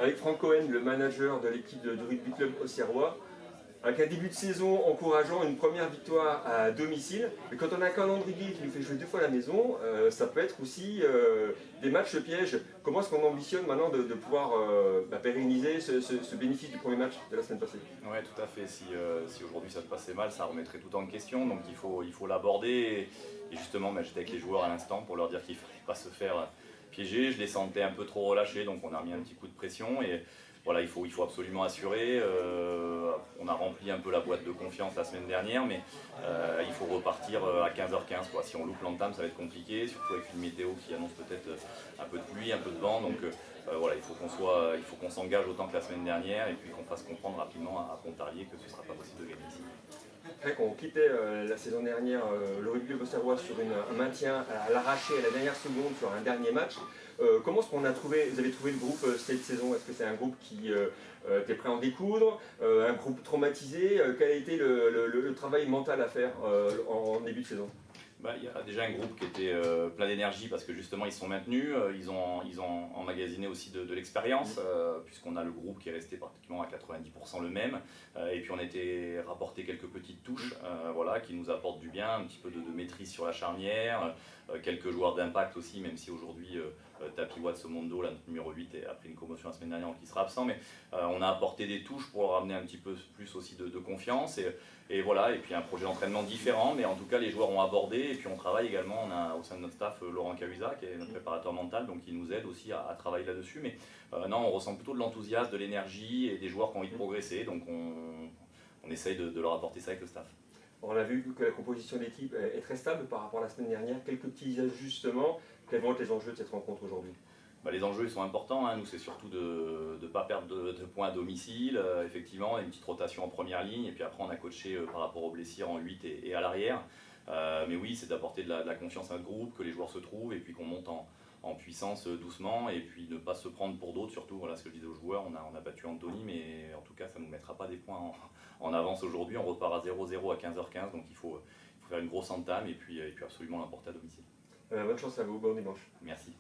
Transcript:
avec Franck Cohen, le manager de l'équipe du rugby club auxerrois, avec un début de saison encourageant, une première victoire à domicile. Mais quand on a un calendrier qui nous fait jouer 2 fois à la maison, ça peut être aussi des matchs pièges. Comment est-ce qu'on ambitionne maintenant de pouvoir pérenniser ce bénéfice du premier match de la semaine passée? Oui, tout à fait. Si aujourd'hui ça se passait mal, ça remettrait tout en question. Donc il faut l'aborder. Et justement, j'étais avec les joueurs à l'instant pour leur dire qu'il ne fallait pas se faire piéger. Je les sentais un peu trop relâchés, donc on a remis un petit coup de pression. Et voilà, il faut absolument assurer. On a rempli un peu la boîte de confiance la semaine dernière, mais il faut repartir à 15h15. Si on loupe l'entame, ça va être compliqué, surtout avec une météo qui annonce peut-être un peu de pluie, un peu de vent. Donc voilà, il faut qu'on s'engage autant que la semaine dernière et puis qu'on fasse comprendre rapidement à Pontarlier que ce ne sera pas possible de gagner ici. Après, quand on quittait la saison dernière le rugby auxerrois sur un maintien à l'arraché à la dernière seconde sur un dernier match, comment est-ce qu'on a trouvé, vous avez trouvé le groupe cette saison? Est-ce que c'est un groupe qui était prêt à en découdre, un groupe traumatisé? Quel a été le travail mental à faire en début de saison? Il y a déjà un groupe qui était plein d'énergie parce que justement ils sont maintenus, ils ont emmagasiné aussi de l'expérience puisqu'on a le groupe qui est resté pratiquement à 90% le même et puis on a été rapporté quelques petites touches voilà, qui nous apportent du bien, un petit peu de maîtrise sur la charnière, quelques joueurs d'impact aussi, même si aujourd'hui Tapi Watsomondo, la numéro 8, a pris une commotion la semaine dernière donc il sera absent, mais on a apporté des touches pour ramener un petit peu plus aussi de confiance et voilà, et puis un projet d'entraînement différent, mais en tout cas les joueurs ont abordé. Et puis on travaille également, on a au sein de notre staff Laurent Cahuzac, qui est notre préparateur mental, donc il nous aide aussi à travailler là-dessus. Mais non, on ressent plutôt de l'enthousiasme, de l'énergie et des joueurs qui ont envie de progresser, donc on essaye de leur apporter ça avec le staff. On a vu que la composition de l'équipe est très stable par rapport à la semaine dernière, quelques petits ajustements. Quels vont être les enjeux de cette rencontre aujourd'hui? Les enjeux ils sont importants, hein. Nous c'est surtout de ne pas perdre de points à domicile, effectivement, une petite rotation en première ligne, et puis après on a coaché par rapport aux blessures en 8 et à l'arrière. Mais oui, c'est d'apporter de la confiance à notre groupe, que les joueurs se trouvent, et puis qu'on monte en puissance doucement, et puis ne pas se prendre pour d'autres, surtout, voilà ce que je disais aux joueurs, on a battu Anthony, mais en tout cas ça ne nous mettra pas des points en avance aujourd'hui, on repart à 0-0 à 15h15, donc il faut faire une grosse entame, et puis absolument l'emporter à domicile. Bonne chance à vous, bon dimanche. Merci.